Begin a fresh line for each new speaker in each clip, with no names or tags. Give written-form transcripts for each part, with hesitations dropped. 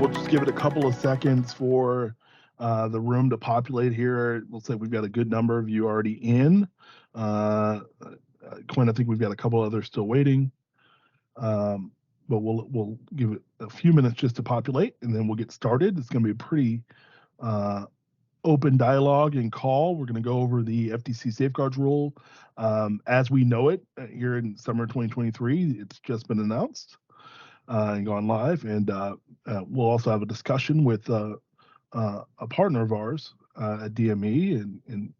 We'll just give it a couple of seconds for the room to populate here. It looks like we've got a good number of you already in. Quinn, I think we've got a couple others still waiting. But we'll give it a few minutes just to populate, and then we'll get started. It's going to be a pretty open dialogue and call. We're going to go over the FTC Safeguards rule as we know it here in summer 2023. It's just been announced and gone live, and we'll also have a discussion with a partner of ours at DME and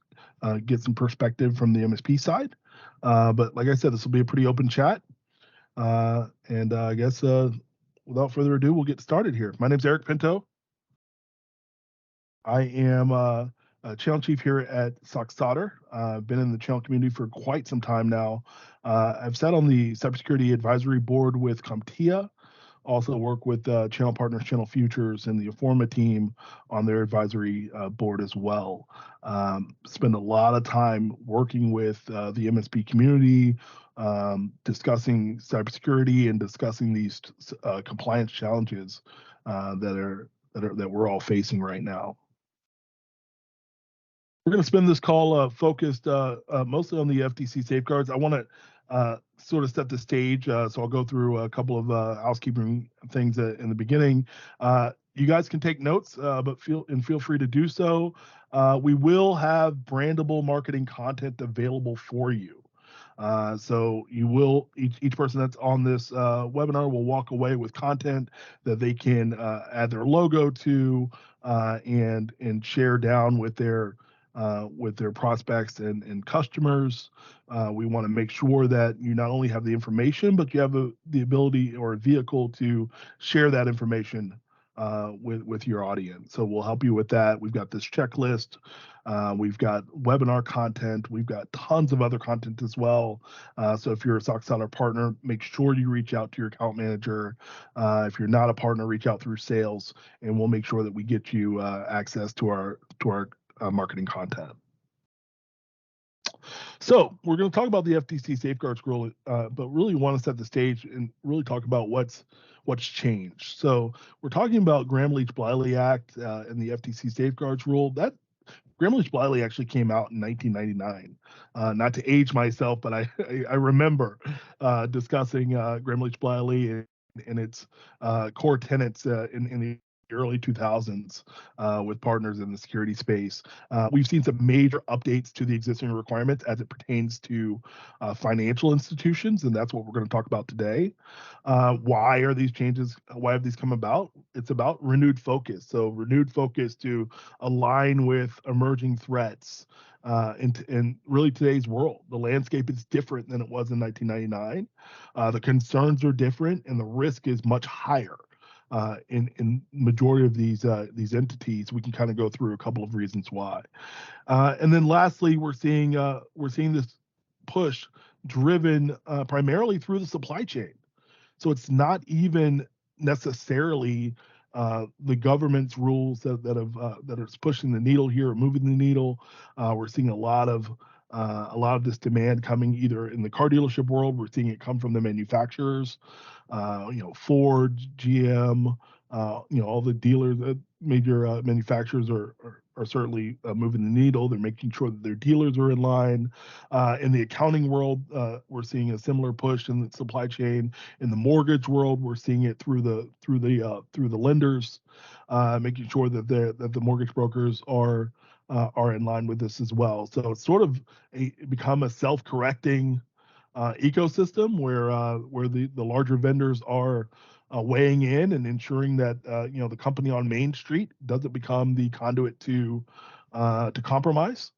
get some perspective from the MSP side. But like I said, this will be a pretty open chat. And I guess without further ado, we'll get started here. My name's Eric Pinto. I am a channel chief here at SOCSoter. I've been in the channel community for quite some time now. I've sat on the cybersecurity advisory board with CompTIA, also work with channel partners, Channel Futures, and the Informa team on their advisory board as well. Spend a lot of time working with the MSP community, discussing cybersecurity and discussing these compliance challenges that we're all facing right now. We're going to spend this call focused mostly on the FTC safeguards. I want to sort of set the stage, so I'll go through a couple of housekeeping things in the beginning. You guys can take notes, but feel free to do so. We will have brandable marketing content available for you. So you will each person that's on this webinar will walk away with content that they can add their logo to and share down with their prospects and customers. We want to make sure that you not only have the information, but you have the ability or a vehicle to share that information with your audience. So we'll help you with that. We've got this checklist. We've got webinar content. We've got tons of other content as well. So if you're a SOCSoter partner, make sure you reach out to your account manager. If you're not a partner, reach out through sales, and we'll make sure that we get you access to our marketing content. So we're going to talk about the FTC Safeguards rule, but really want to set the stage and really talk about what's changed. So we're talking about Gramm-Leach-Bliley Act and the FTC Safeguards rule. That Gramm-Leach-Bliley actually came out in 1999. Not to age myself, but I remember discussing Gramm-Leach-Bliley and its core tenets in the early 2000s with partners in the security space. We've seen some major updates to the existing requirements as it pertains to financial institutions, and that's what we're going to talk about today. Why are these changes? Why have these come about? It's about renewed focus. So renewed focus to align with emerging threats in really today's world. The landscape is different than it was in 1999. The concerns are different, and the risk is much higher. In majority of these entities. We can kind of go through a couple of reasons why, and then lastly, we're seeing this push driven primarily through the supply chain. So it's not even necessarily the government's rules that are pushing the needle here or moving the needle. We're seeing a lot of this demand coming either in the car dealership world. We're seeing it come from the manufacturers, Ford, GM, all the dealers, major manufacturers are certainly moving the needle. They're making sure that their dealers are in line. In the accounting world, we're seeing a similar push in the supply chain. In the mortgage world, we're seeing it through the lenders, making sure that the mortgage brokers are in line with this as well. So it's sort of become a self-correcting ecosystem where the larger vendors are weighing in and ensuring that the company on Main Street doesn't become the conduit to compromise,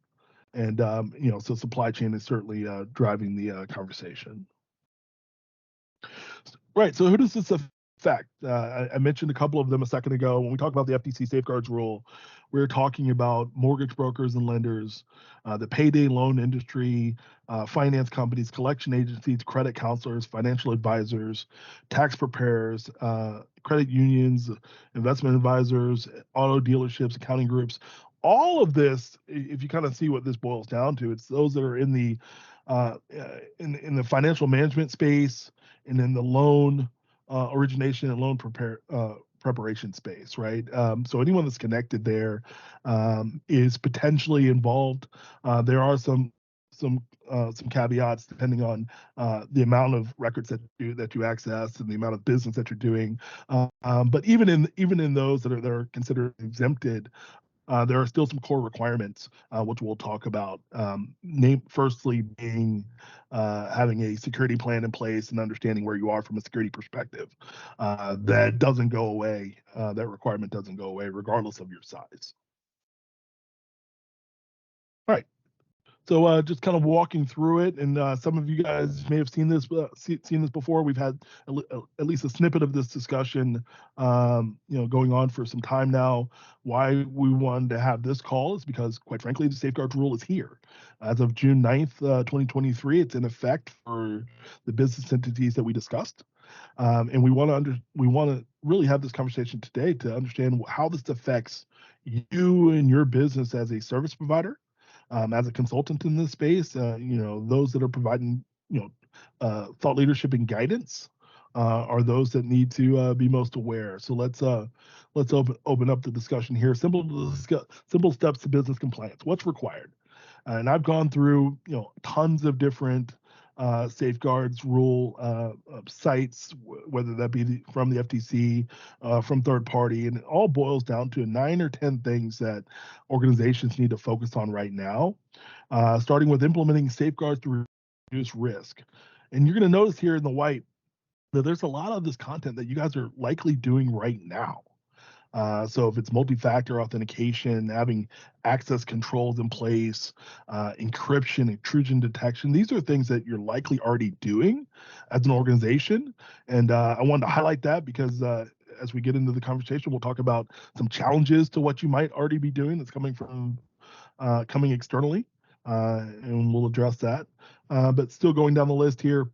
and so supply chain is certainly driving the conversation. Right. So who does this affect? I mentioned a couple of them a second ago. When we talk about the FTC Safeguards rule, we're talking about mortgage brokers and lenders, the payday loan industry, finance companies, collection agencies, credit counselors, financial advisors, tax preparers, credit unions, investment advisors, auto dealerships, accounting groups. All of this, if you kind of see what this boils down to, it's those that are in the financial management space and in the loan origination and loan preparation space, right? So anyone that's connected there is potentially involved. There are some caveats depending on the amount of records that you access and the amount of business that you're doing. But even in those that are considered exempted, there are still some core requirements, which we'll talk about. Firstly, being having a security plan in place and understanding where you are from a security perspective. That doesn't go away. That requirement doesn't go away, regardless of your size. All right. So just kind of walking through it, and some of you guys may have seen this before. We've had at least a snippet of this discussion, going on for some time now. Why we wanted to have this call is because, quite frankly, the safeguards rule is here. As of June 9th, 2023, it's in effect for the business entities that we discussed. And we want to really have this conversation today to understand how this affects you and your business as a service provider, as a consultant in this space, those that are providing, thought leadership and guidance, are those that need to be most aware. So let's open up the discussion here. Simple steps to business compliance. What's required? And I've gone through, tons of different safeguards rule sites, whether that be from the FTC, from third party, and it all boils down to 9 or 10 things that organizations need to focus on right now, starting with implementing safeguards to reduce risk. And you're going to notice here in the white that there's a lot of this content that you guys are likely doing right now. So if it's multi-factor authentication, having access controls in place, encryption, intrusion detection, these are things that you're likely already doing as an organization. And I wanted to highlight that because as we get into the conversation, we'll talk about some challenges to what you might already be doing that's coming externally, and we'll address that. But still going down the list here,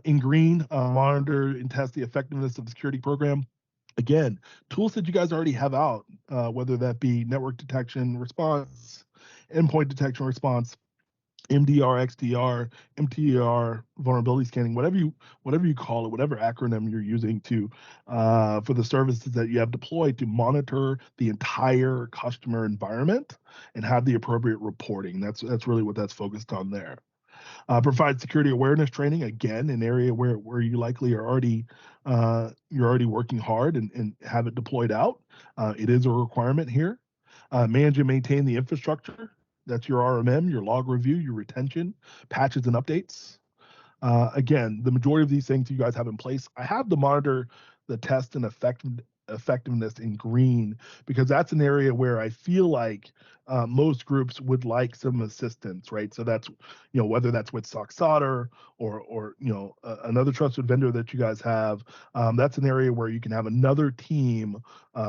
in green, monitor and test the effectiveness of the security program. Again, tools that you guys already have out, whether that be network detection response, endpoint detection response, MDR, XDR, MTR, vulnerability scanning, whatever you call it, whatever acronym you're using to for the services that you have deployed to monitor the entire customer environment and have the appropriate reporting. That's really what that's focused on there. Provide security awareness training, again, an area where you likely are already you're already working hard and have it deployed out. It is a requirement here. Manage and maintain the infrastructure. That's your RMM, your log review, your retention, patches and updates. Again, the majority of these things you guys have in place. I have to monitor the test and effectiveness in green because that's an area where I feel like most groups would like some assistance, right? So that's, whether that's with SOCSoter or another trusted vendor that you guys have, that's an area where you can have another team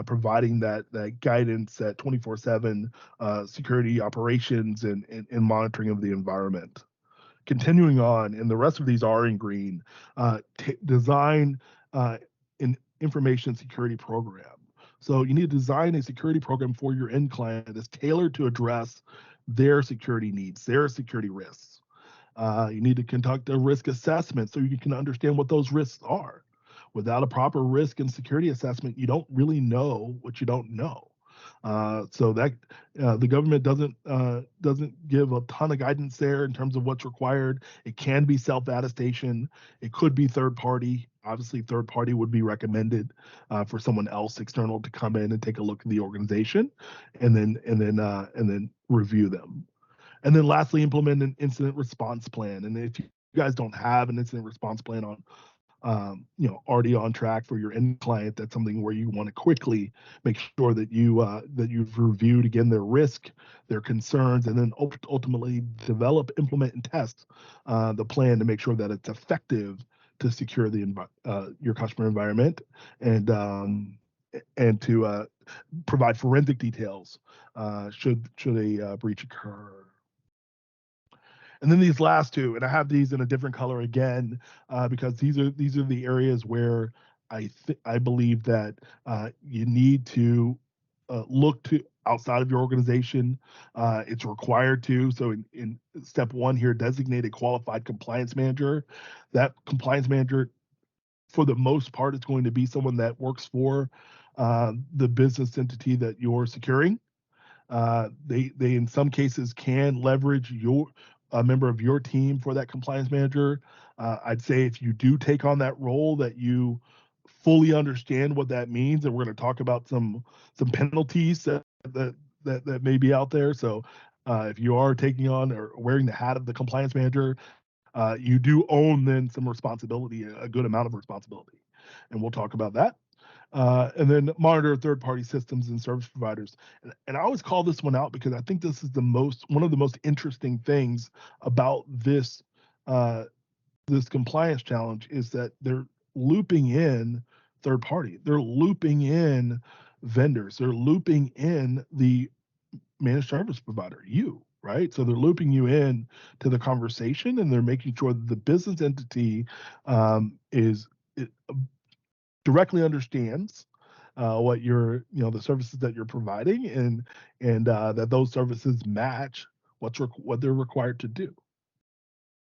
providing that guidance at 24/7 security operations and monitoring of the environment. Continuing on, and the rest of these are in green, design an information security program. So you need to design a security program for your end client that's tailored to address their security needs, their security risks. You need to conduct a risk assessment so you can understand what those risks are. Without a proper risk and security assessment, you don't really know what you don't know. So that the government doesn't give a ton of guidance there in terms of what's required. It can be self-attestation. It could be third party. Obviously, third party would be recommended for someone else external to come in and take a look at the organization, and then review them. And then lastly, implement an incident response plan. And if you guys don't have an incident response plan already on track for your end client, that's something where you want to quickly make sure that you've reviewed again their risk, their concerns, and then ultimately develop, implement, and test the plan to make sure that it's effective to secure your customer environment and to provide forensic details should a breach occur. And then these last two, and I have these in a different color again, because these are the areas where I believe that you need to look to outside of your organization. It's required to. So in step one here, designate a qualified compliance manager. That compliance manager for the most part, it's going to be someone that works for the business entity that you're securing. They in some cases can leverage a member of your team for that compliance manager. I'd say if you do take on that role, that you fully understand what that means, and we're going to talk about some penalties that may be out there. So if you are taking on or wearing the hat of the compliance manager, you do own then some responsibility, a good amount of responsibility, and we'll talk about that. And then monitor third-party systems and service providers. And I always call this one out because I think this is one of the most interesting things about this compliance challenge is that they're looping in third party. They're looping in vendors. They're looping in the managed service provider, you, right? So they're looping you in to the conversation, and they're making sure that the business entity is directly understands what the services that you're providing, and that those services match what they're required to do.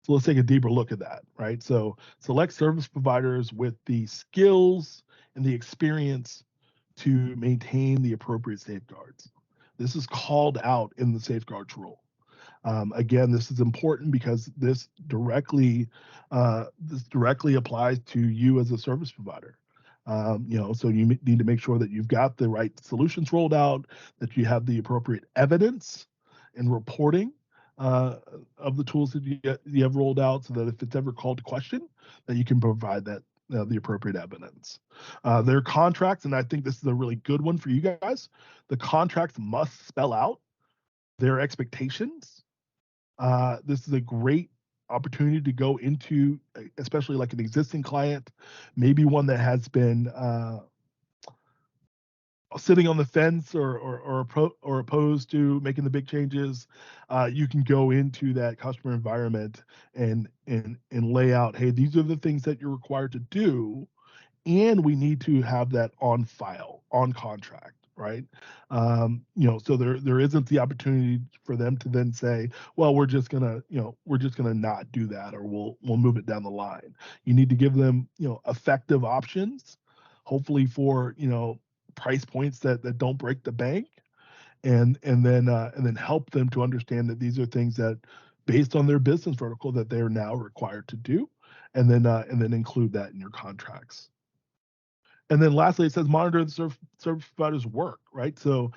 So let's take a deeper look at that, right? So select service providers with the skills and the experience to maintain the appropriate safeguards. This is called out in the safeguards rule. Again, this is important because this directly applies to you as a service provider. So you need to make sure that you've got the right solutions rolled out, that you have the appropriate evidence and reporting of the tools that you have rolled out, so that if it's ever called to question, that you can provide that the appropriate evidence. Their contracts, and I think this is a really good one for you guys. The contracts must spell out their expectations. This is a great opportunity to go into, especially like an existing client, maybe one that has been sitting on the fence or opposed to making the big changes. You can go into that customer environment and lay out, hey, these are the things that you're required to do, and we need to have that on file, on contract, right? So there isn't the opportunity for them to then say, well, we're just gonna not do that, or we'll move it down the line. You need to give them, effective options, hopefully for, price points that don't break the bank, and then help them to understand that these are things that, based on their business vertical, that they're now required to do, and then include that in your contracts. And then lastly, it says monitor the service provider's work, right? So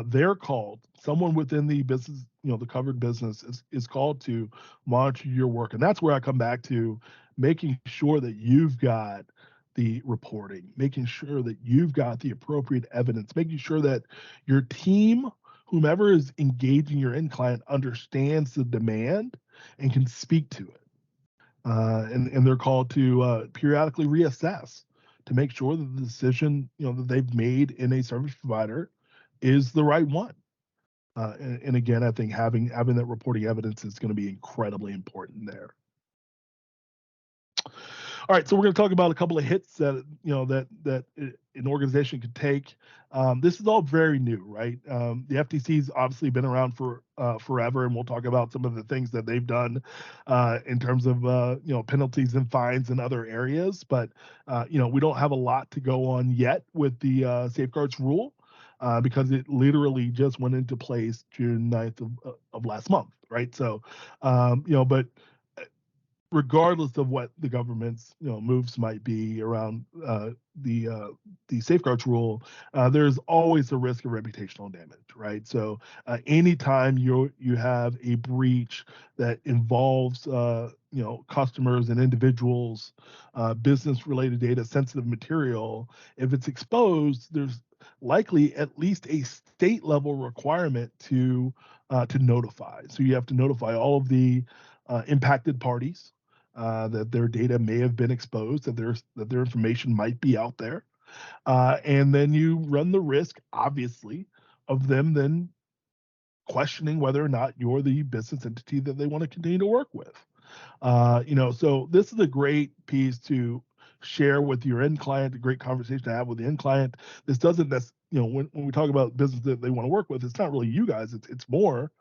they're called, someone within the business, the covered business is called to monitor your work. And that's where I come back to making sure that you've got the reporting, making sure that you've got the appropriate evidence, making sure that your team, whomever is engaging your end client, understands the demand and can speak to it. And they're called to periodically reassess to make sure that the decision that they've made in a service provider is the right one. And again, I think having that reporting evidence is going to be incredibly important there. All right, so we're going to talk about a couple of hits that that an organization could take. This is all very new, right? The FTC's obviously been around for forever, and we'll talk about some of the things that they've done in terms of penalties and fines in other areas. But we don't have a lot to go on yet with the safeguards rule. Because it literally just went into place June 9th of last month, right? So, but regardless of what the government's moves might be around the safeguards rule, there's always a risk of reputational damage, right? So anytime you have a breach that involves customers and individuals, business related data, sensitive material, if it's exposed, there's likely at least a state level requirement to notify. So you have to notify all of the impacted parties that their data may have been exposed, that their information might be out there, and then you run the risk, obviously, of them then questioning whether or not you're the business entity that they want to continue to work with. So this is a great piece to share with your end client, a great conversation to have with the end client. This doesn't when we talk about business that they want to work with, it's not really you guys, it's more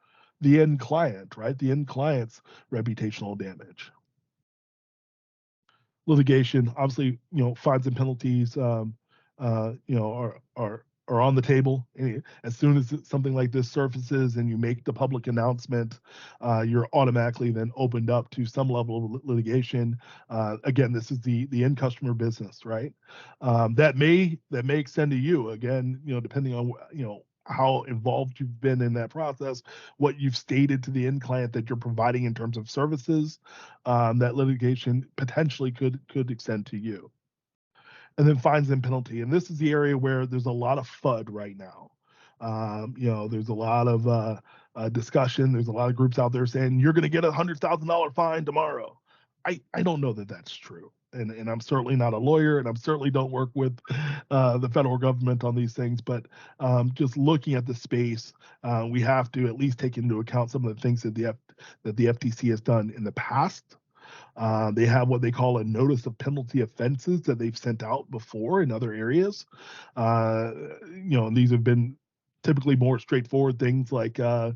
the end client, right? The end client's reputational damage. litigation. Obviously, fines and penalties, are on the table. As soon as something like this surfaces and you make the public announcement, you're automatically then opened up to some level of litigation. Again, this is the end customer business, right? That may extend to you. Again, depending on how involved you've been in that process, what you've stated to the end client that you're providing in terms of services, that litigation potentially could extend to you. And then fines and penalty. And this is the area where there's a lot of FUD right now. There's a lot of discussion. There's a lot of groups out there saying you're going to get $100,000 fine tomorrow. I don't know that that's true. And I'm certainly not a lawyer, and I'm certainly don't work with the federal government on these things. But just looking at the space, we have to at least take into account some of the things that the FTC has done in the past. They have what they call a notice of penalty offenses that they've sent out before in other areas. These have been typically more straightforward things like, a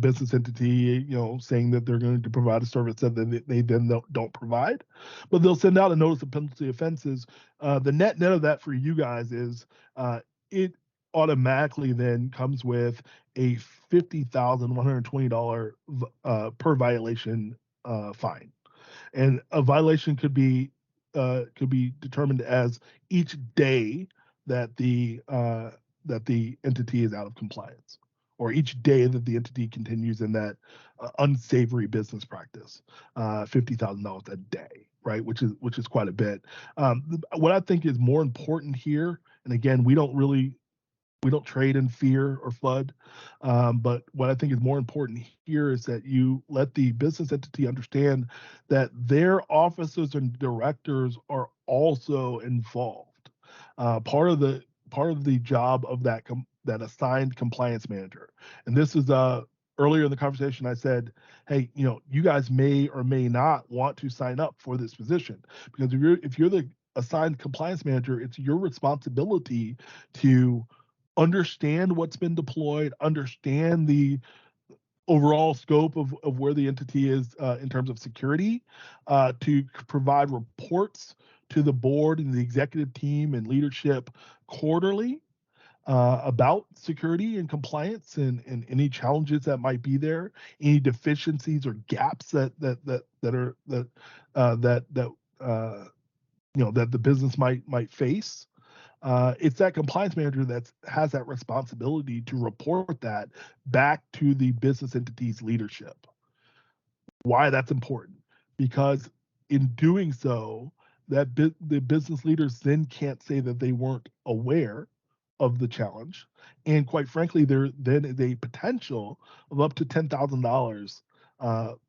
business entity, saying that they're going to provide a service that they then don't provide. But they'll send out a notice of penalty offenses. The net of that for you guys is it automatically then comes with a $50,120 per violation fine. And a violation could be determined as each day that the entity is out of compliance, or each day that the entity continues in that unsavory business practice. $50,000 a day, right? Which is quite a bit. What I think is more important here, and again, we don't trade in fear or FUD. But what I think is more important here is that you let the business entity understand that their officers and directors are also involved. Part of the job of that assigned compliance manager, and this is earlier in the conversation I said, hey, you guys may or may not want to sign up for this position, because if you're the assigned compliance manager, it's your responsibility to understand what's been deployed, understand the overall scope of where the entity is in terms of security, to provide reports to the board and the executive team and leadership quarterly about security and compliance and any challenges that might be there, any deficiencies or gaps that the business might face. It's that compliance manager that has that responsibility to report that back to the business entity's leadership. Why that's important? Because in doing so, the business leaders then can't say that they weren't aware of the challenge, and quite frankly, there then is a potential of up to $10,000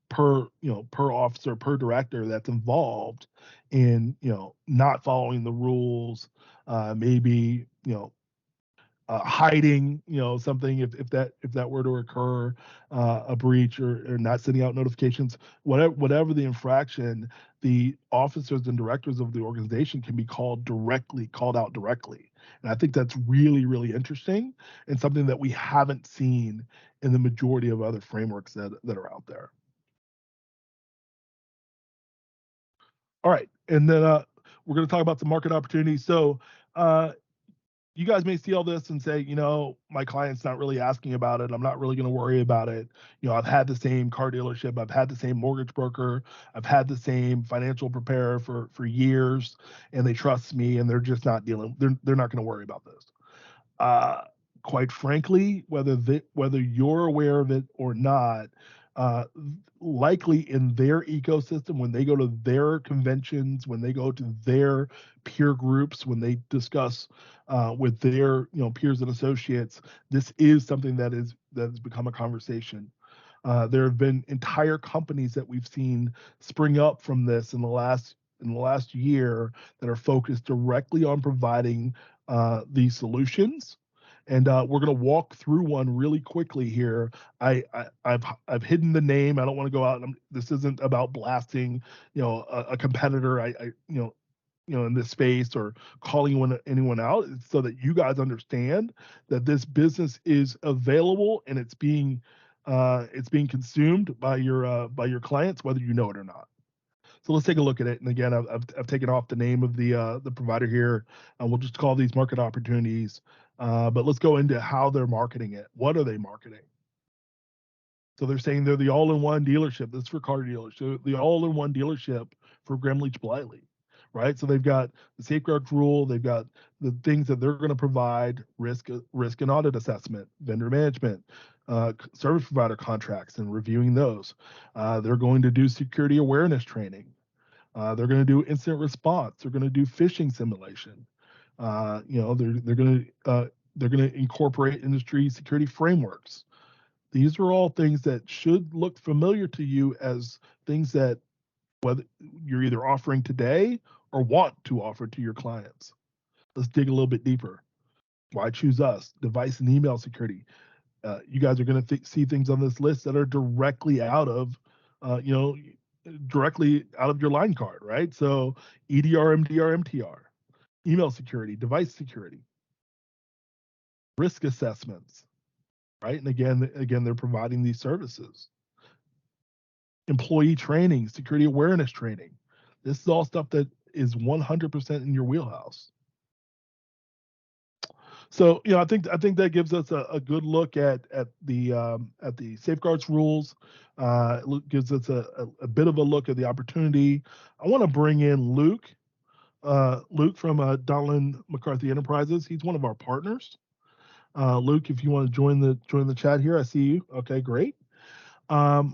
per officer, per director that's involved in not following the rules, maybe hiding something if that were to occur, a breach or not sending out notifications, whatever the infraction, the officers and directors of the organization can be called out directly. And I think that's really, really interesting, and something that we haven't seen in the majority of other frameworks that are out there. All right, and then we're going to talk about some market opportunities. So you guys may see all this and say, my client's not really asking about it. I'm not really going to worry about it. I've had the same car dealership. I've had the same mortgage broker. I've had the same financial preparer for years, and they trust me, and they're just not dealing. They're not going to worry about this. Quite frankly, whether you're aware of it or not, likely in their ecosystem, when they go to their conventions, when they go to their peer groups, when they discuss with their peers and associates, this is something that has become a conversation. There have been entire companies that we've seen spring up from this in the last year that are focused directly on providing these solutions. And we're going to walk through one really quickly here. I've hidden the name. I don't want to go out. This isn't about blasting, a competitor. In this space or calling anyone out. It's so that you guys understand that this business is available and it's being consumed by your clients, whether you know it or not. So let's take a look at it. And again, I've taken off the name of the provider here. We'll just call these market opportunities. But let's go into how they're marketing it. What are they marketing? So they're saying they're the all-in-one dealership. This is for car dealers. So the all-in-one dealership for Graham Leach Bliley, right? So they've got the safeguards rule. They've got the things that they're going to provide: risk and audit assessment, vendor management, service provider contracts, and reviewing those. They're going to do security awareness training. They're going to do incident response. They're going to do phishing simulation. They're going to incorporate industry security frameworks. These are all things that should look familiar to you as things that whether you're either offering today or want to offer to your clients. Let's dig a little bit deeper. Why choose us? Device and email security. You guys are going to see things on this list that are directly out of, directly out of your line card, right? So EDR, MDR, MTR, email security, device security, risk assessments, right? And again, they're providing these services. Employee training, security awareness training. This is all stuff that is 100% in your wheelhouse. So, I think that gives us a good look at the safeguards rules. It gives us a bit of a look at the opportunity. I want to bring in Luke from Donnellon Mccarthy Enterprises. He's one of our partners. Luke, if you want to join the chat here, I see you. Okay, great.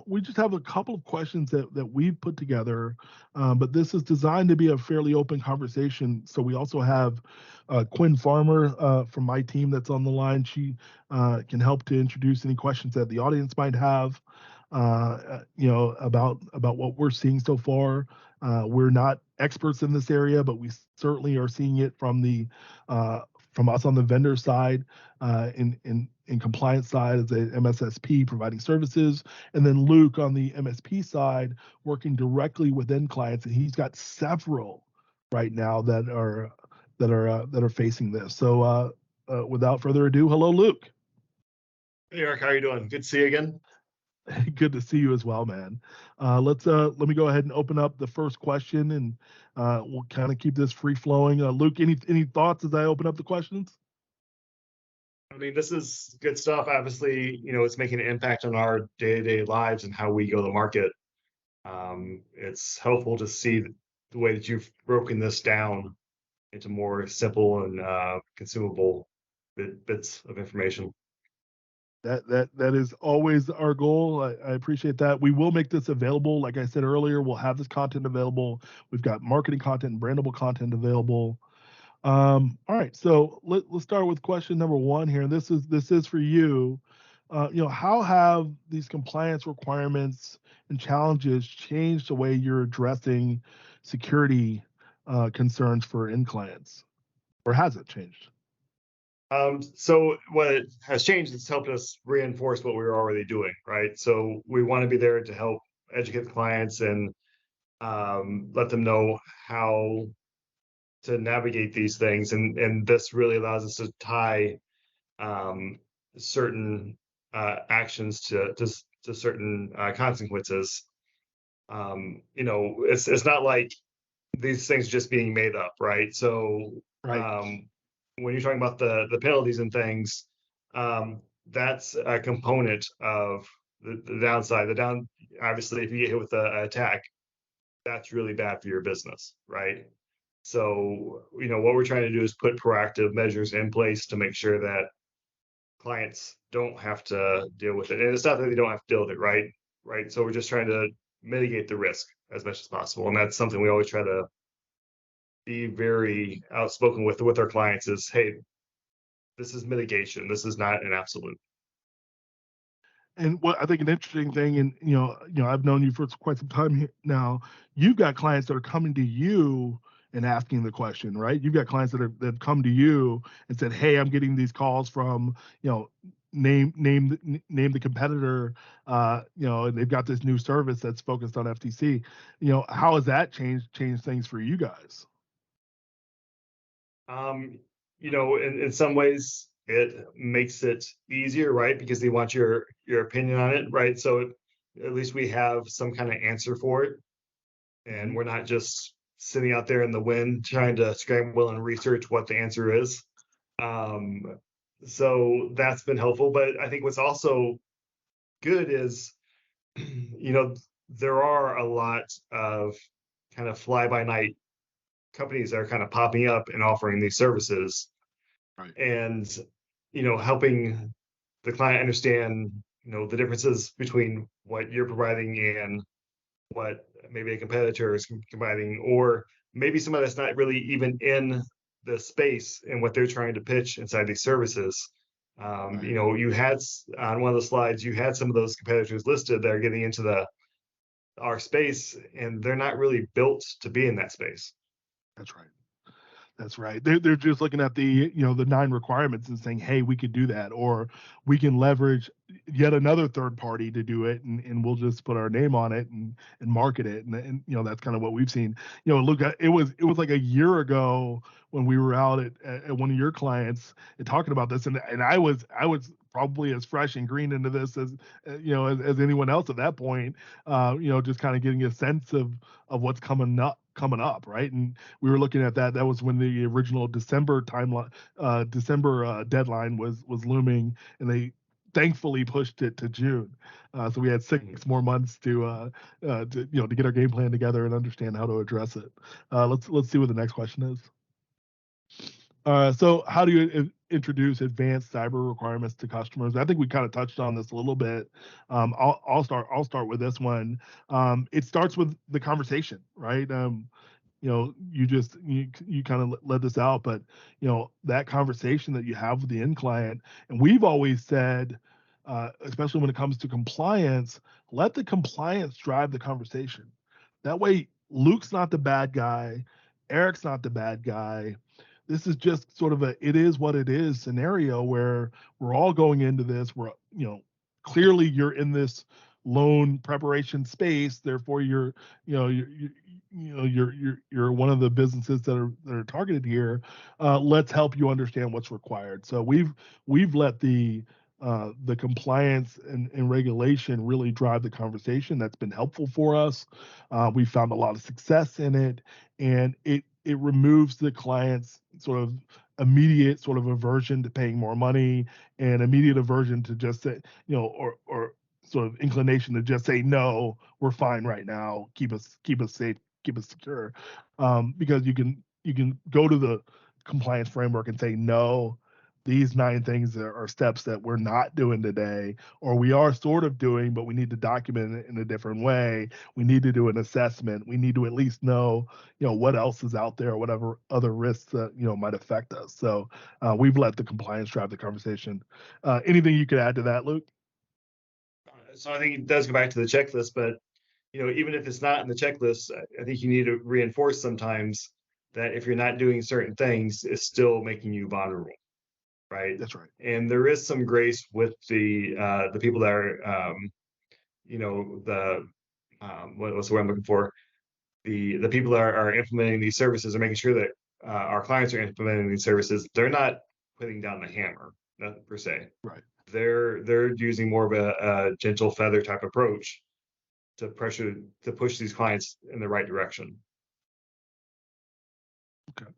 We just have a couple of questions that we've put together, but this is designed to be a fairly open conversation. So we also have Quinn Farmer from my team that's on the line. She can help to introduce any questions that the audience might have, about what we're seeing so far. We're not experts in this area, but we certainly are seeing it from us on the vendor side, in compliance side as a MSSP providing services, and then Luke on the MSP side working directly with end clients, and he's got several right now that are facing this. So without further ado, hello, Luke.
Hey, Eric, how are you doing? Good to see you again.
Good to see you as well, man. Let me go ahead and open up the first question, and we'll kind of keep this free flowing. Luke, any thoughts as I open up the questions?
I mean, this is good stuff. Obviously, it's making an impact on our day-to-day lives and how we go to market. It's helpful to see the way that you've broken this down into more simple and consumable bits of information.
That is always our goal. I appreciate that. We will make this available. Like I said earlier, we'll have this content available. We've got marketing content and brandable content available. All right, so let's start with question number one here. This is for you. How have these compliance requirements and challenges changed the way you're addressing security concerns for end clients, or has it changed?
So what has changed is helped us reinforce what we were already doing, right? So we want to be there to help educate the clients and let them know how to navigate these things, and this really allows us to tie certain actions to certain consequences. It's not like these things just being made up, right? So
Right.
when you're talking about the penalties and things, that's a component of the downside. Obviously, if you get hit with an attack, that's really bad for your business, right? So, what we're trying to do is put proactive measures in place to make sure that clients don't have to deal with it. And it's not that they don't have to deal with it, right? Right. So we're just trying to mitigate the risk as much as possible. And that's something we always try to be very outspoken with our clients is, hey, this is mitigation. This is not an absolute.
And what I think an interesting thing, and I've known you for quite some time here now. You've got clients that are coming to you and asking the question, right? You've got clients that have come to you and said, "Hey, I'm getting these calls from name the competitor, and they've got this new service that's focused on FTC." How has that changed things for you guys?
In some ways it makes it easier, right? Because they want your opinion on it, right? So at least we have some kind of answer for it. and we're not just sitting out there in the wind trying to scramble and research what the answer is. So that's been helpful. But I think what's also good is, there are a lot of kind of fly by night companies that are kind of popping up and offering these services,
Right.
and helping the client understand the differences between what you're providing and what maybe a competitor is providing, or maybe somebody that's not really even in the space and what they're trying to pitch inside these services.
Right.
You had on one of the slides, you had some of those competitors listed that are getting into our space, and they're not really built to be in that space.
That's right. That's right. They're just looking at the the 9 requirements and saying, hey, we could do that, or we can leverage yet another third party to do it, and we'll just put our name on it and market it, and that's kind of what we've seen. Look, it was like a year ago when we were out at one of your clients and talking about this, and I was probably as fresh and green into this as as anyone else at that point. Just kind of getting a sense of what's coming up, right? And we were looking at that. That was when the original December timeline, deadline was looming, and they thankfully pushed it to June. So we had 6 more months to get our game plan together and understand how to address it. Let's see what the next question is. So how do you introduce advanced cyber requirements to customers? I think we kind of touched on this a little bit. I'll start with this one. It starts with the conversation, right? You kind of led this out, but that conversation that you have with the end client, and we've always said, especially when it comes to compliance, let the compliance drive the conversation. That way, Luke's not the bad guy, Eric's not the bad guy. This is just sort of it is what it is scenario where we're all going into this. We're clearly you're in this loan preparation space, therefore you're you're one of the businesses that are targeted here. Let's help you understand what's required. So we've let the compliance and regulation really drive the conversation. That's been helpful for us. We found a lot of success in it, and it removes the client's sort of immediate sort of aversion to paying more money and immediate aversion to just say, or sort of inclination to just say, no, we're fine right now. Keep us safe, keep us secure. Because you can go to the compliance framework and say, no, these 9 things are steps that we're not doing today, or we are sort of doing, but we need to document it in a different way. We need to do an assessment. We need to at least know, what else is out there, whatever other risks that, might affect us. So we've let the compliance drive the conversation. Anything you could add to that, Luke?
So I think it does go back to the checklist, but even if it's not in the checklist, I think you need to reinforce sometimes that if you're not doing certain things, it's still making you vulnerable. Right.
That's right.
And there is some grace with the people that are, what's the word I'm looking for? The people that are implementing these services are making sure that our clients are implementing these services. They're not putting down the hammer, not per se.
Right.
They're using more of a gentle feather type approach to push these clients in the right direction.
Okay.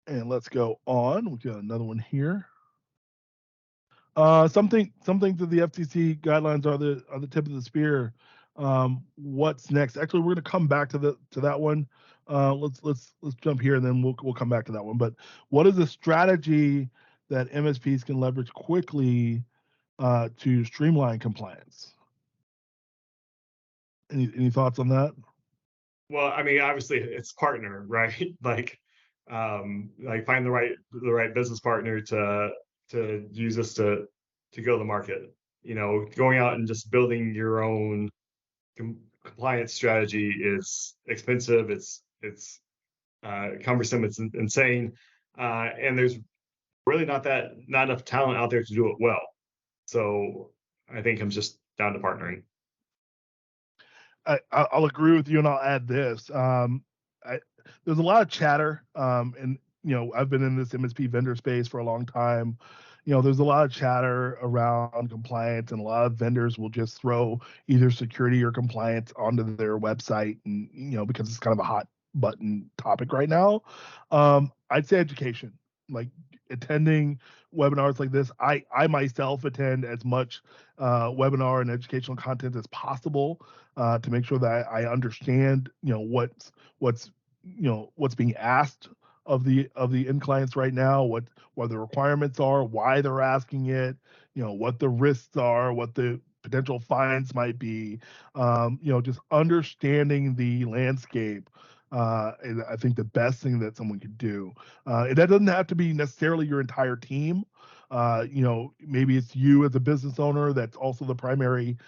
And let's go on. We've got another one here. Something that the FTC guidelines are the tip of the spear. What's next? Actually, we're going to come back to that one. Let's jump here and then we'll come back to that one. But what is the strategy that MSPs can leverage quickly to streamline compliance? Any thoughts on that?
Well, I mean, obviously it's partner, right? like find the right business partner to use this to go to the market. Going out and just building your own compliance strategy is expensive. It's cumbersome. It's insane, and there's really not enough talent out there to do it well. So I think I'm just down to partnering.
I'll agree with you, and I'll add this. There's a lot of chatter, and I've been in this MSP vendor space for a long time. there's a lot of chatter around compliance, and a lot of vendors will just throw either security or compliance onto their website, and because it's kind of a hot button topic right now. I'd say education, like attending webinars like this. I myself attend as much webinar and educational content as possible to make sure that I understand, what's being asked of the end clients right now, what the requirements are, why they're asking it, what the risks are, what the potential fines might be, just understanding the landscape. And I think the best thing that someone could do. And that doesn't have to be necessarily your entire team. Maybe it's you as a business owner that's also the primary,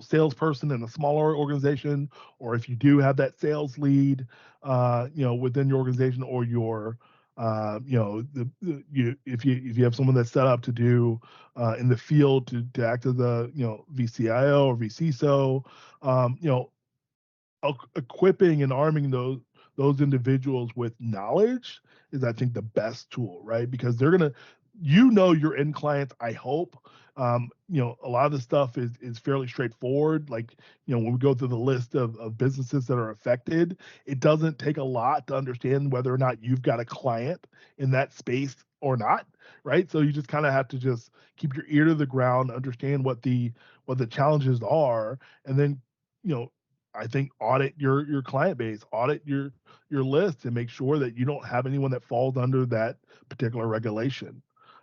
salesperson in a smaller organization, or if you do have that sales lead, within your organization, or your, if you have someone that's set up to do in the field to act as a, VCIO or VCSO, equipping and arming those individuals with knowledge is, I think, the best tool, right? Because they're gonna, your end clients, I hope. A lot of the stuff is fairly straightforward. Like, when we go through the list of businesses that are affected, it doesn't take a lot to understand whether or not you've got a client in that space or not, right? So you just kind of have to just keep your ear to the ground, understand what the challenges are, and then, I think audit your client base, audit your list, and make sure that you don't have anyone that falls under that particular regulation.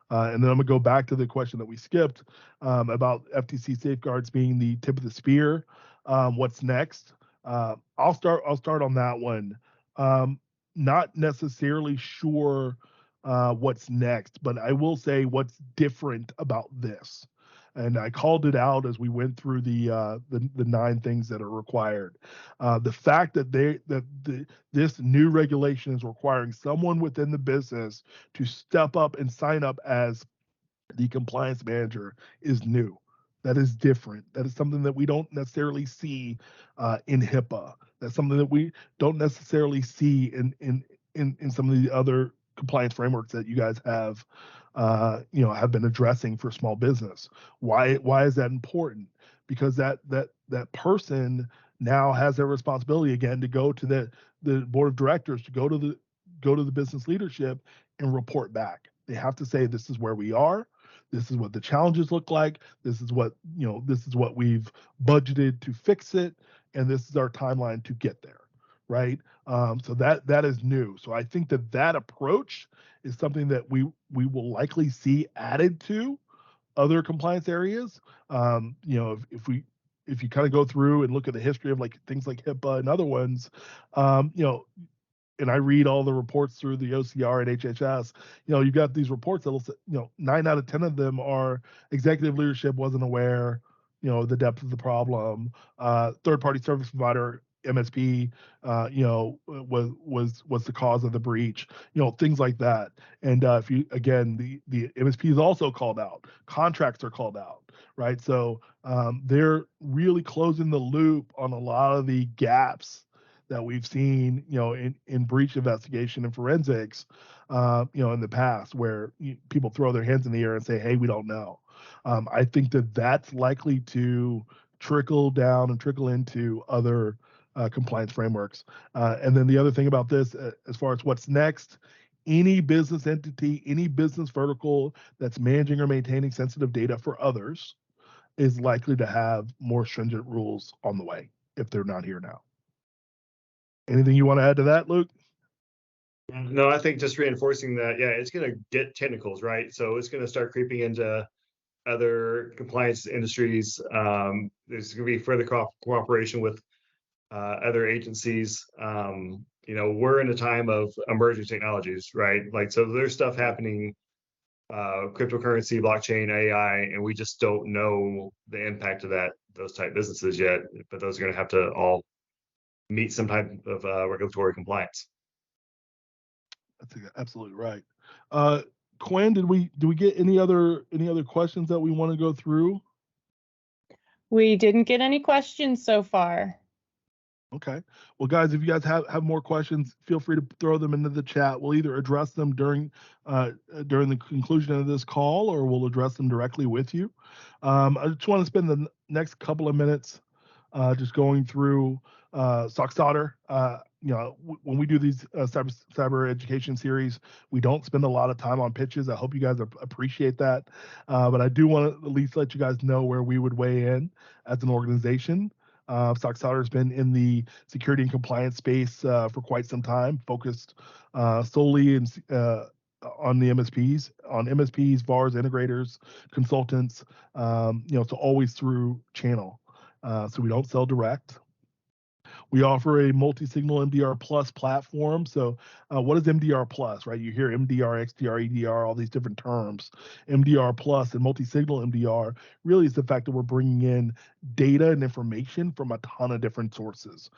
And then I'm gonna go back to the question that we skipped about FTC safeguards being the tip of the spear. What's next? I'll start on that one. Not necessarily sure what's next, but I will say what's different about this. And I called it out as we went through the 9 things that are required. The fact that this new regulation is requiring someone within the business to step up and sign up as the compliance manager is new. That is different. That is something that we don't necessarily see in HIPAA. That's something that we don't necessarily see in some of the other compliance frameworks that you guys have been addressing for small business. Why is that important? Because that person now has their responsibility again to go to the board of directors, to go to the business leadership and report back. They have to say, this is where we are. This is what the challenges look like. This is what we've budgeted to fix it, and this is our timeline to get there, right? So that is new. So I think that approach is something that we will likely see added to other compliance areas. If you kind of go through and look at the history of like things like HIPAA and other ones, and I read all the reports through the OCR and HHS, you've got these reports that'll say, 9 out of 10 of them are executive leadership wasn't aware, the depth of the problem. Third-party service provider, MSP, was the cause of the breach, things like that. And if you, again, the MSP is also called out, contracts are called out, right? So they're really closing the loop on a lot of the gaps that we've seen, in breach investigation and forensics, in the past, where people throw their hands in the air and say, "Hey, we don't know." I think that's likely to trickle down and trickle into other compliance frameworks. And then the other thing about this, as far as what's next, any business entity, any business vertical that's managing or maintaining sensitive data for others is likely to have more stringent rules on the way if they're not here now. Anything you want to add to that, Luke?
No, I think just reinforcing that, yeah, it's going to get tentacles, right? So it's going to start creeping into other compliance industries. There's going to be further cooperation with other agencies. We're in a time of emerging technologies, right? Like, so there's stuff happening, cryptocurrency, blockchain, AI, and we just don't know the impact of those type businesses yet. But those are going to have to all meet some type of regulatory compliance.
That's absolutely right. Quinn, did we get any other questions that we want to go through?
We didn't get any questions so far.
Okay. Well, guys, if you guys have more questions, feel free to throw them into the chat. We'll either address them during the conclusion of this call, or we'll address them directly with you. I just want to spend the next couple of minutes just going through SOCSoter. When we do these cyber education series, we don't spend a lot of time on pitches. I hope you guys appreciate that. But I do want to at least let you guys know where we would weigh in as an organization. SOCSoter has been in the security and compliance space for quite some time, focused solely on the MSPs, VARs, integrators, consultants. So always through channel. So we don't sell direct. We offer a multi-signal MDR plus platform. So what is MDR plus, right? You hear MDR, XDR, EDR, all these different terms. MDR plus and multi-signal MDR really is the fact that we're bringing in data and information from a ton of different sources.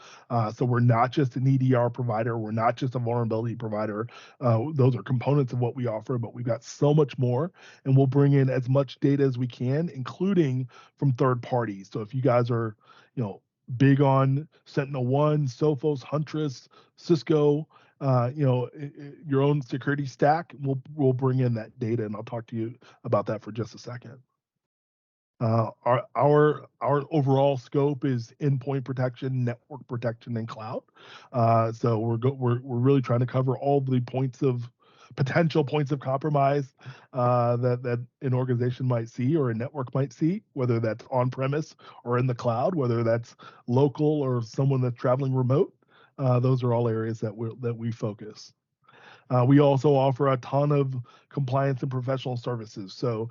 So we're not just an EDR provider. We're not just a vulnerability provider. Those are components of what we offer, but we've got so much more, and we'll bring in as much data as we can, including from third parties. So if you guys are, big on SentinelOne, Sophos, Huntress, Cisco, your own security stack, we'll bring in that data, and I'll talk to you about that for just a second. Our overall scope is endpoint protection, network protection, and cloud. So we're really trying to cover all the potential points of compromise that an organization might see or a network might see, whether that's on premise or in the cloud, whether that's local or someone that's traveling remote. Those are all areas that we focus. We also offer a ton of compliance and professional services. So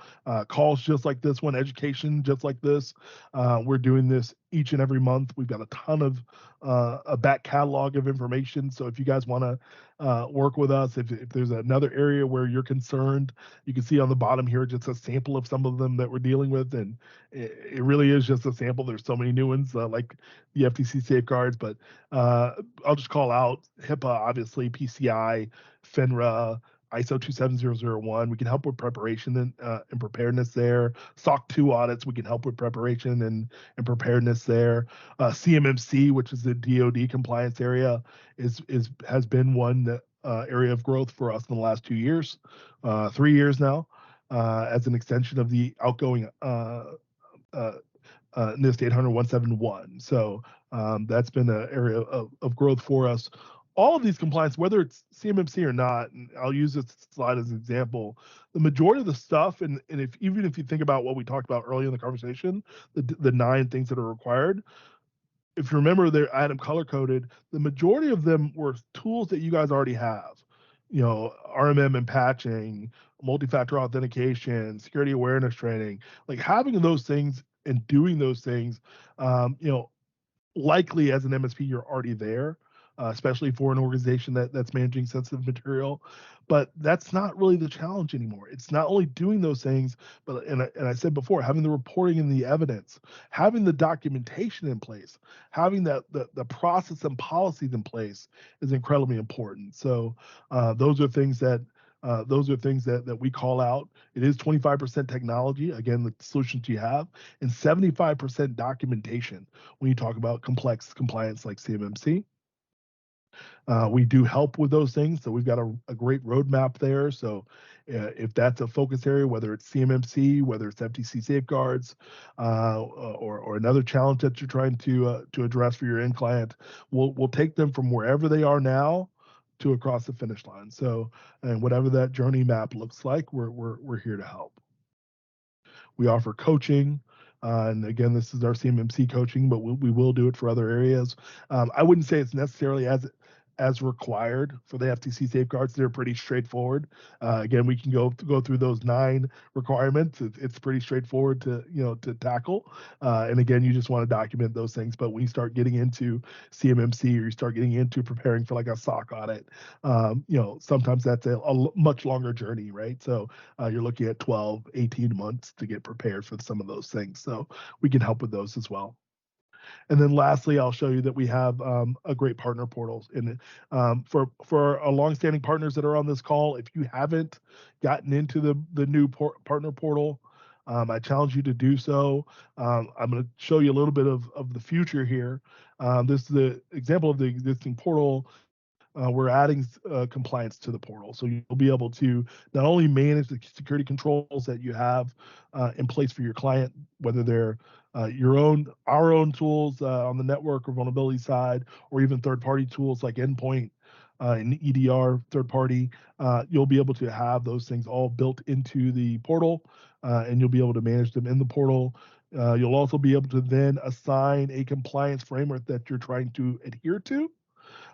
calls just like this one, education just like this. We're doing this each and every month. We've got a ton of a back catalog of information. So if you guys want to work with us, if there's another area where you're concerned, you can see on the bottom here just a sample of some of them that we're dealing with. And it really is just a sample. There's so many new ones like the FTC Safeguards, but I'll just call out HIPAA, obviously, PCI, FINRA, ISO 27001. We can help with preparation and preparedness there. SOC 2 audits, we can help with preparation and preparedness there. CMMC, which is the DoD compliance area, has been one area of growth for us in the last 2 years, 3 years now, as an extension of the outgoing NIST 800-171. So that's been an area of growth for us. All of these compliance, whether it's CMMC or not, and I'll use this slide as an example, the majority of the stuff, and even if you think about what we talked about earlier in the conversation, the 9 things that are required, if you remember, they're Adam color coded. The majority of them were tools that you guys already have. RMM and patching, multi-factor authentication, security awareness training, like having those things and doing those things, likely as an MSP, you're already there, especially for an organization that's managing sensitive material. But that's not really the challenge anymore. It's not only doing those things, but and I said before, having the reporting and the evidence, having the documentation in place, having the process and policies in place is incredibly important. So those are things that we call out. It is 25% technology, again, the solutions you have, and 75% documentation when you talk about complex compliance like CMMC. We do help with those things, so we've got a great roadmap there. So if that's a focus area, whether it's CMMC, whether it's FTC Safeguards, or another challenge that you're trying to address for your end client, we'll take them from wherever they are now to across the finish line. So, and whatever that journey map looks like, we're here to help. We offer coaching. And again, this is our CMMC coaching, but we will do it for other areas. I wouldn't say it's necessarily as required for the FTC safeguards. They're pretty straightforward. Again, we can go through those 9 requirements. It's pretty straightforward to tackle. And again, you just want to document those things. But when you start getting into CMMC or you start getting into preparing for like a SOC audit, sometimes that's a much longer journey, right? So you're looking at 12, 18 months to get prepared for some of those things. So we can help with those as well. And then lastly, I'll show you that we have a great partner portal. And for our longstanding partners that are on this call, if you haven't gotten into the new partner portal, I challenge you to do so. I'm going to show you a little bit of the future here. This is the example of the existing portal. We're adding compliance to the portal. So you'll be able to not only manage the security controls that you have in place for your client, whether they're our own tools on the network or vulnerability side, or even third-party tools like endpoint and EDR third-party. You'll be able to have those things all built into the portal, and you'll be able to manage them in the portal. You'll also be able to then assign a compliance framework that you're trying to adhere to.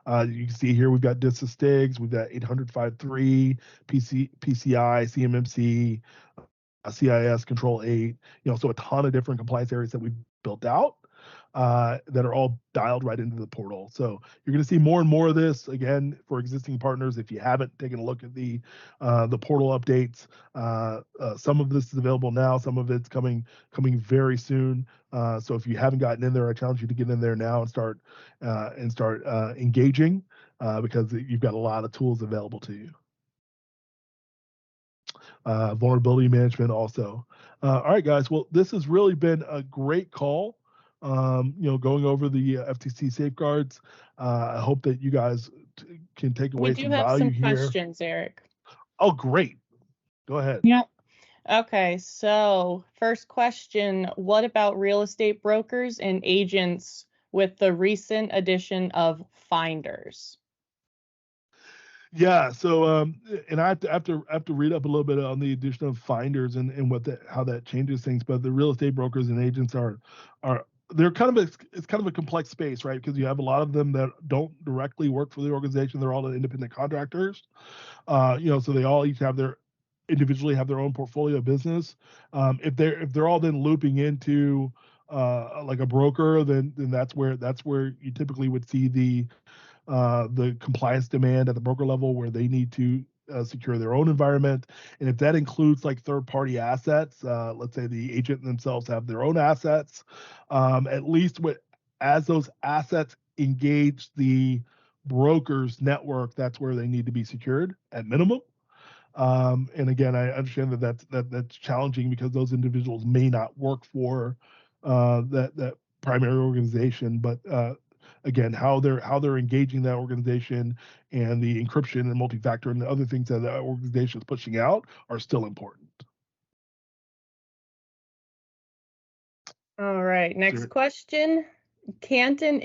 You can see here we've got DISA STIGs, we've got 800.5.3, PCI, CMMC, CIS, Control 8, so a ton of different compliance areas that we've built out that are all dialed right into the portal. So you're going to see more and more of this again for existing partners. If you haven't taken a look at the portal updates, some of this is available now, some of it's coming very soon. So if you haven't gotten in there, I challenge you to get in there now and start engaging because you've got a lot of tools available to you. Vulnerability management also. All right, guys. Well, this has really been a great call. Going over the FTC safeguards. I hope that you guys can take away some value here.
We do have some questions, Eric.
Oh, great. Go ahead.
Yep. Okay, so first question, what about real estate brokers and agents with the recent addition of finders?
Yeah, so and I have to read up a little bit on the addition of finders and how that changes things. But the real estate brokers and agents they're it's kind of a complex space, right? Because you have a lot of them that don't directly work for the organization. They're all independent contractors. So they all each individually have their own portfolio of business. If they're all then looping into like a broker, then that's where you typically would see the compliance demand at the broker level, where they need to secure their own environment. And if that includes like third-party assets, let's say the agent themselves have their own assets, at least as those assets engage the broker's network, that's where they need to be secured at minimum. And again, I understand that's challenging because those individuals may not work for that primary organization, but again, how they're engaging that organization and the encryption and multi-factor and the other things that the organization is pushing out are still important.
All right, next question. Can't an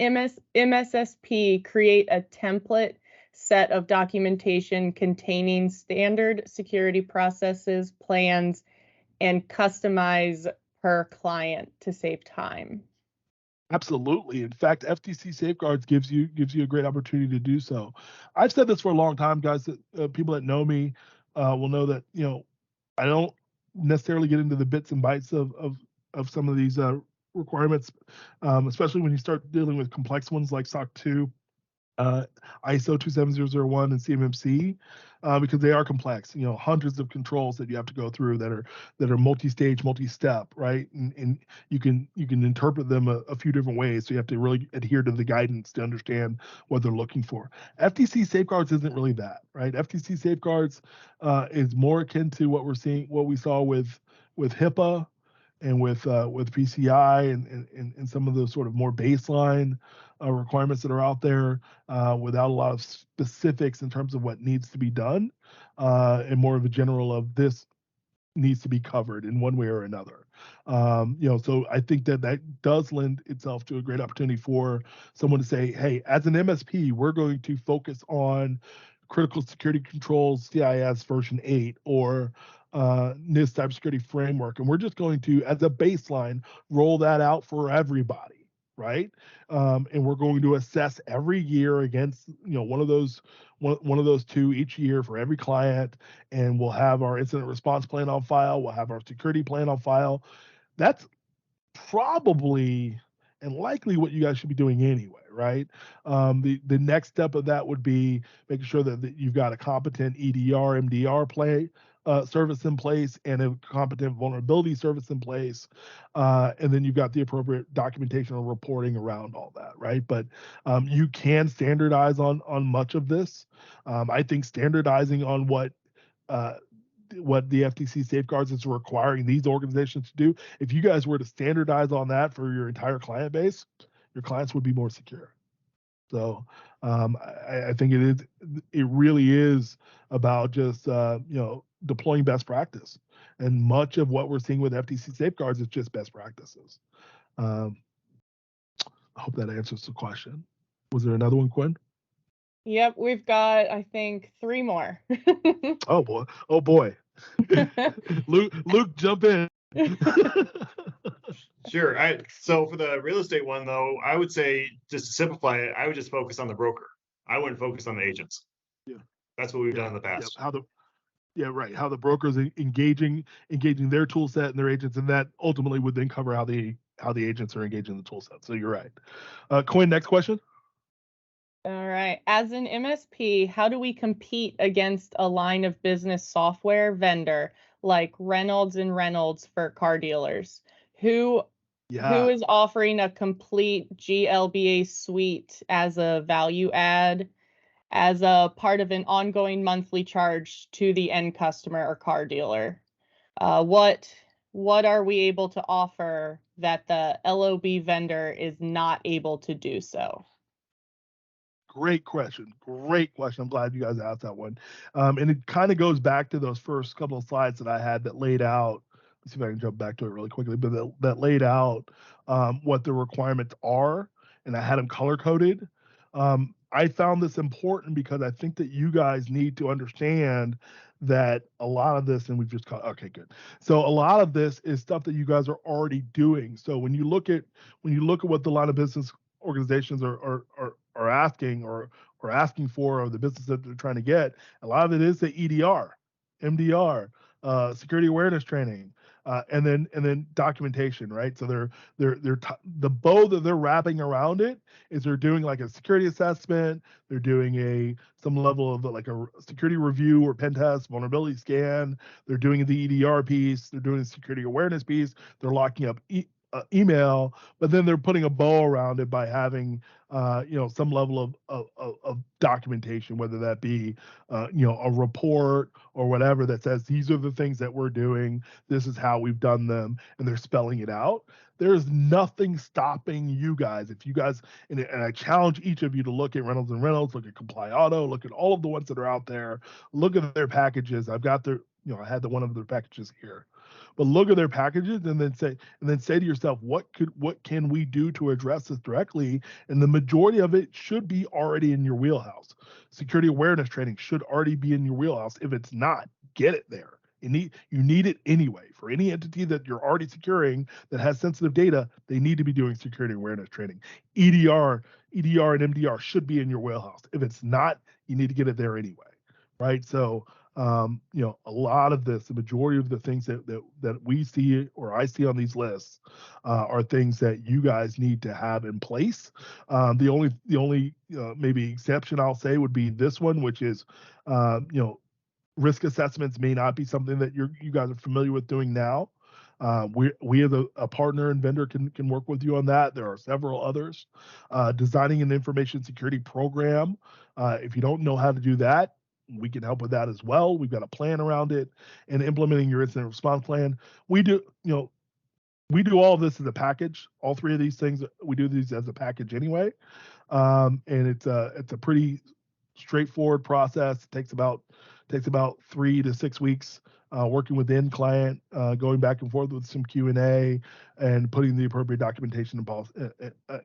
MSSP create a template set of documentation containing standard security processes, plans, and customize per client to save time?
Absolutely. In fact, FTC Safeguards gives you a great opportunity to do so. I've said this for a long time, guys. That people that know me will know that I don't necessarily get into the bits and bytes of some of these requirements, especially when you start dealing with complex ones like SOC 2. ISO 27001 and CMMC, because they are complex. Hundreds of controls that you have to go through that are multi-stage, multi-step, right? And you can interpret them a few different ways. So you have to really adhere to the guidance to understand what they're looking for. FTC Safeguards isn't really that, right? FTC Safeguards is more akin to what we saw with HIPAA and with PCI and some of those sort of more baseline requirements that are out there without a lot of specifics in terms of what needs to be done, and more of a general of this needs to be covered in one way or another. So I think that does lend itself to a great opportunity for someone to say, hey, as an MSP, we're going to focus on critical security controls, CIS version 8, or NIST cybersecurity framework, and we're just going to, as a baseline, roll that out for everybody, right? And we're going to assess every year against one of those two each year for every client, and we'll have our incident response plan on file. We'll have our security plan on file. That's probably and likely what you guys should be doing anyway, right? The next step of that would be making sure that you've got a competent EDR, MDR service in place and a competent vulnerability service in place, and then you've got the appropriate documentation and reporting around all that, right? But you can standardize on much of this. I think standardizing on what the FTC Safeguards is requiring these organizations to do, if you guys were to standardize on that for your entire client base, your clients would be more secure. So I think it really is about just deploying best practice, and much of what we're seeing with FTC Safeguards is just best practices. I hope that answers the question. Was there another one, Quinn?
Yep, we've got, I think, 3 more.
Oh boy. Luke, jump in.
Sure. So for the real estate one, though, I would say, just to simplify it, I would just focus on the broker. I wouldn't focus on the agents.
Yeah.
That's what we've done in the past.
Right. How the brokers engaging their tool set and their agents, and that ultimately would then cover how the agents are engaging the tool set. So you're right. Quinn, next question.
All right. As an MSP, how do we compete against a line of business software vendor like Reynolds and Reynolds for car dealers? Who is offering a complete GLBA suite as a value add, as a part of an ongoing monthly charge to the end customer or car dealer? What are we able to offer that the LOB vendor is not able to do so?
Great question. I'm glad you guys asked that one. And it kind of goes back to those first couple of slides that I had that laid out. Let's see if I can jump back to it really quickly, but that laid out what the requirements are, and I had them color coded. I found this important because I think that you guys need to understand that a lot of this, and we've just caught, okay, good. So a lot of this is stuff that you guys are already doing. So when you look at what the line of business organizations are asking or asking for, or the business that they're trying to get, a lot of it is the EDR, MDR, security awareness training, and then documentation, right? So the bow that they're wrapping around it is they're doing like a security assessment, they're doing some level of like a security review or pen test, vulnerability scan, they're doing the EDR piece, they're doing the security awareness piece, they're locking up email, but then they're putting a bow around it by having some level of documentation, whether that be a report or whatever that says these are the things that we're doing, this is how we've done them, and they're spelling it out. There's nothing stopping you guys. If you guys, and I challenge each of you to look at Reynolds and Reynolds, look at Comply Auto, look at all of the ones that are out there, look at their packages. I've got I had one of their packages here. But look at their packages and then say to yourself, what can we do to address this directly? And the majority of it should be already in your wheelhouse. Security awareness training should already be in your wheelhouse. If it's not, get it there. You need it anyway. For any entity that you're already securing that has sensitive data, they need to be doing security awareness training. EDR and MDR should be in your wheelhouse. If it's not, you need to get it there anyway, right? So a lot of this, the majority of the things that we see or I see on these lists are things that you guys need to have in place. The only maybe exception I'll say would be this one, which is risk assessments may not be something that you guys are familiar with doing now. We as a partner and vendor can work with you on that. There are several others. Designing an information security program. If you don't know how to do that, we can help with that as well. We've got a plan around it, and implementing your incident response plan. We do all of this as a package. All 3 of these things, we do these as a package anyway. And it's a pretty straightforward process. It takes about 3 to 6 weeks working with the end client, going back and forth with some Q&A and putting the appropriate documentation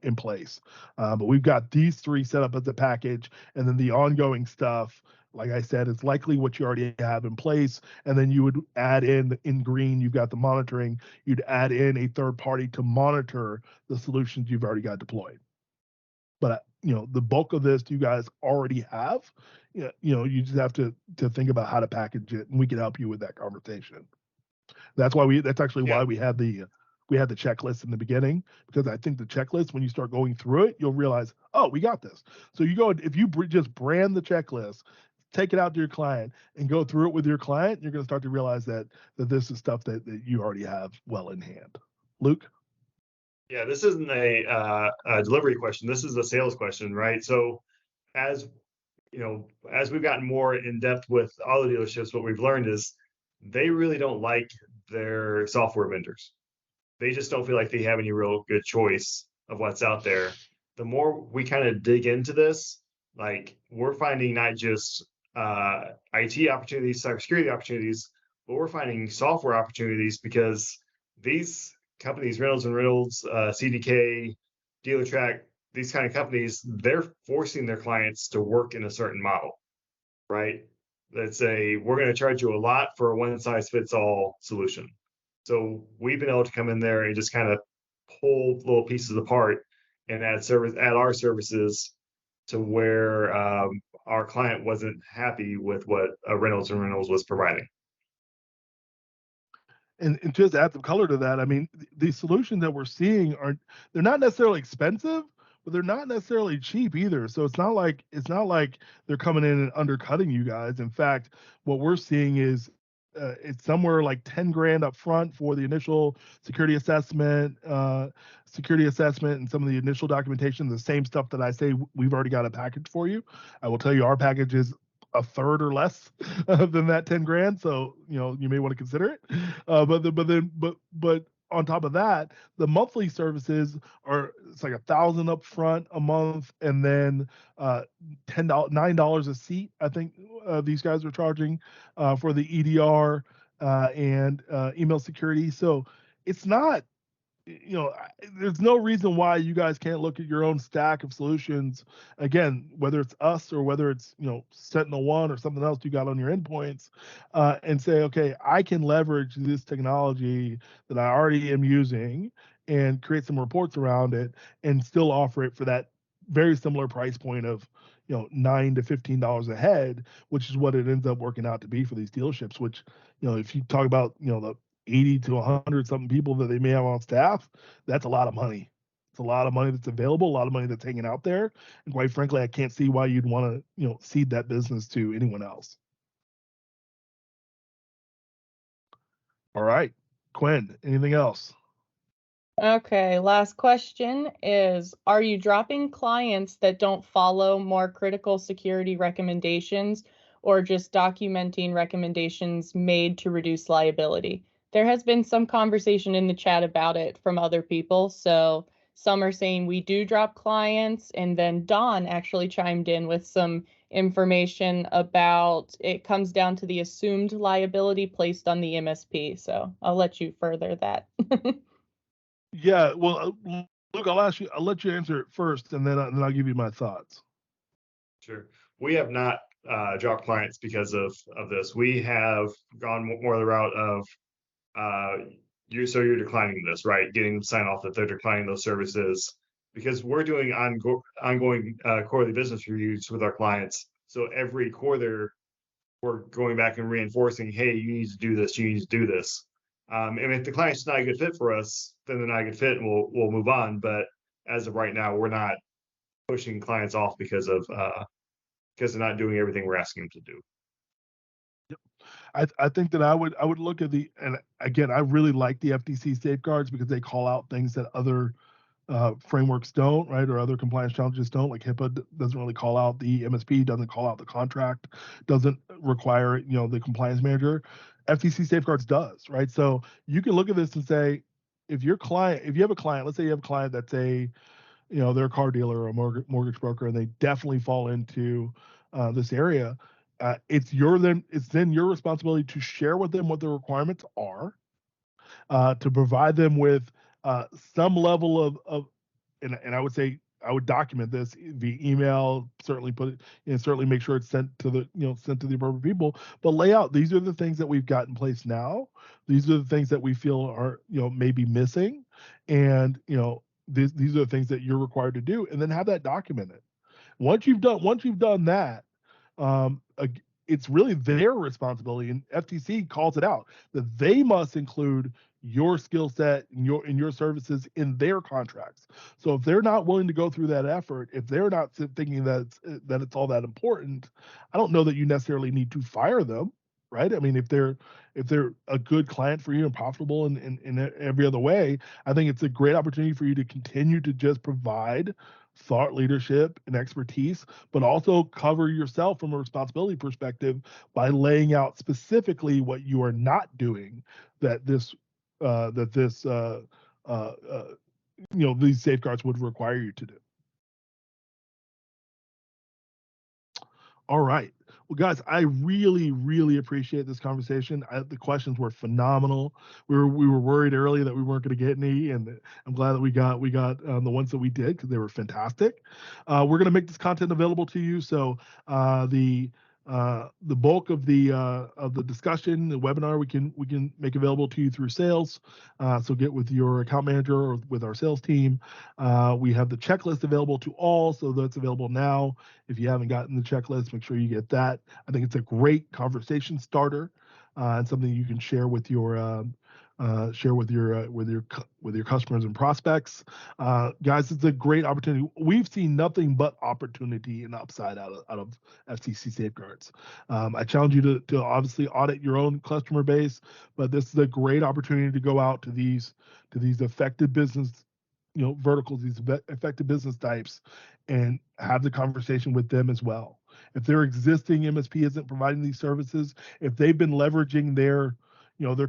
in place. But we've got these 3 set up as a package, and then the ongoing stuff, like I said, it's likely what you already have in place. And then you would add in green, you've got the monitoring, you'd add in a third party to monitor the solutions you've already got deployed. But the bulk of this you guys already have. You just have to think about how to package it, and we can help you with that conversation. That's why why we had the checklist in the beginning, because I think the checklist, when you start going through it, you'll realize, oh, we got this. So if you just brand the checklist, take it out to your client and go through it with your client, you're going to start to realize that this is stuff that you already have well in hand. Luke?
Yeah, this isn't a delivery question. This is a sales question, right? So as we've gotten more in depth with auto dealerships, what we've learned is they really don't like their software vendors. They just don't feel like they have any real good choice of what's out there. The more we kind of dig into this, like we're finding not just IT opportunities, cybersecurity opportunities, but we're finding software opportunities because these companies, Reynolds, CDK, DealerTrack, these kind of companies, they're forcing their clients to work in a certain model, right? Let's say we're going to charge you a lot for a one size fits all solution. So we've been able to come in there and just kind of pull little pieces apart and add our services to where our client wasn't happy with what Reynolds and Reynolds was providing.
And just add some color to that, I mean, the solutions that we're seeing they're not necessarily expensive, but they're not necessarily cheap either. So it's not like they're coming in and undercutting you guys. In fact, what we're seeing is it's somewhere like 10 grand up front for the initial security assessment, and some of the initial documentation, the same stuff that I say we've already got a package for you. I will tell you our package is a third or less than that 10 grand. So, you may want to consider it. But on top of that, the monthly services it's like $1,000 up front a month, and then $9 a seat. I think these guys are charging for the EDR and email security. So it's not, there's no reason why you guys can't look at your own stack of solutions. Again, whether it's us or whether it's, SentinelOne or something else you got on your endpoints, and say, okay, I can leverage this technology that I already am using and create some reports around it and still offer it for that very similar price point of, $9 to $15 a head, which is what it ends up working out to be for these dealerships, which, if you talk about, the 80 to 100 something people that they may have on staff, that's a lot of money. It's a lot of money that's available, a lot of money that's hanging out there. And quite frankly, I can't see why you'd want to, cede that business to anyone else. All right, Quinn, anything else?
Okay, last question is, are you dropping clients that don't follow more critical security recommendations or just documenting recommendations made to reduce liability? There has been some conversation in the chat about it from other people. So some are saying we do drop clients, and then Don actually chimed in with some information about it comes down to the assumed liability placed on the MSP. So I'll let you further that.
Yeah, well, Luke, I'll let you answer it first, and then I'll give you my thoughts.
Sure. We have not dropped clients because of this. We have gone more the route of you're declining this, right? Getting sign off that they're declining those services because we're doing ongoing quarterly business reviews with our clients. So every quarter, we're going back and reinforcing, hey, you need to do this, you need to do this. And if the client's not a good fit for us, then they're not a good fit, and we'll move on. But as of right now, we're not pushing clients off because they're not doing everything we're asking them to do.
I think that I would look at and again, I really like the FTC safeguards because they call out things that other frameworks don't, right? Or other compliance challenges don't. Like HIPAA doesn't really call out, the MSP doesn't call out the contract, doesn't require, the compliance manager. FTC safeguards does, right? So you can look at this and say, if you have a client, let's say you have a client that's they're a car dealer or a mortgage broker, and they definitely fall into this area. It's then your responsibility to share with them what the requirements are, to provide them with some level of and I would say I would document this via email, certainly put it, certainly make sure it's sent to the appropriate people, but lay out, these are the things that we've got in place now. These are the things that we feel are, maybe missing. And, these are the things that you're required to do, and then have that documented. Once you've done that, it's really their responsibility, and FTC calls it out, that they must include your skill set and your services in their contracts. So if they're not willing to go through that effort, if they're not thinking that it's all that important, I don't know that you necessarily need to fire them, right? I mean, if they're a good client for you and profitable in every other way, I think it's a great opportunity for you to continue to just provide thought leadership and expertise, but also cover yourself from a responsibility perspective by laying out specifically what you are not doing that these safeguards would require you to do. All right. Well, guys, I really, really appreciate this conversation. The questions were phenomenal. We were worried earlier that we weren't going to get any, and I'm glad that we got the ones that we did because they were fantastic. We're going to make this content available to you. So the bulk of the discussion, the webinar, we can make available to you through sales. So get with your account manager or with our sales team. We have the checklist available to all, so that's available now. If you haven't gotten the checklist, make sure you get that. I think it's a great conversation starter and something you can share with your customers and prospects. Guys, it's a great opportunity. We've seen nothing but opportunity and upside out of FTC Safeguards. I challenge you to obviously audit your own customer base, but this is a great opportunity to go out to these affected business verticals, these affected business types, and have the conversation with them as well. If their existing MSP isn't providing these services, if they've been leveraging their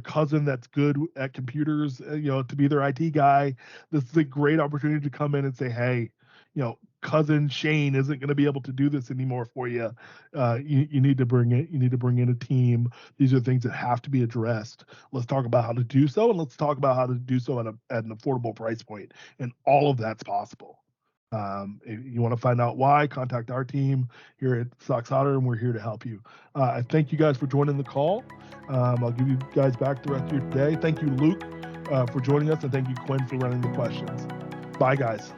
cousin that's good at computers, to be their IT guy, this is a great opportunity to come in and say, hey, cousin Shane isn't going to be able to do this anymore for you. You need to bring in a team. These are things that have to be addressed. Let's talk about how to do so, and let's talk about how to do so at an affordable price point. And all of that's possible. If you want to find out why, contact our team here at SOCSoter, and we're here to help you. I thank you guys for joining the call. I'll give you guys back the rest of your day. Thank you, Luke, for joining us, and thank you, Quinn, for running the questions. Bye, guys.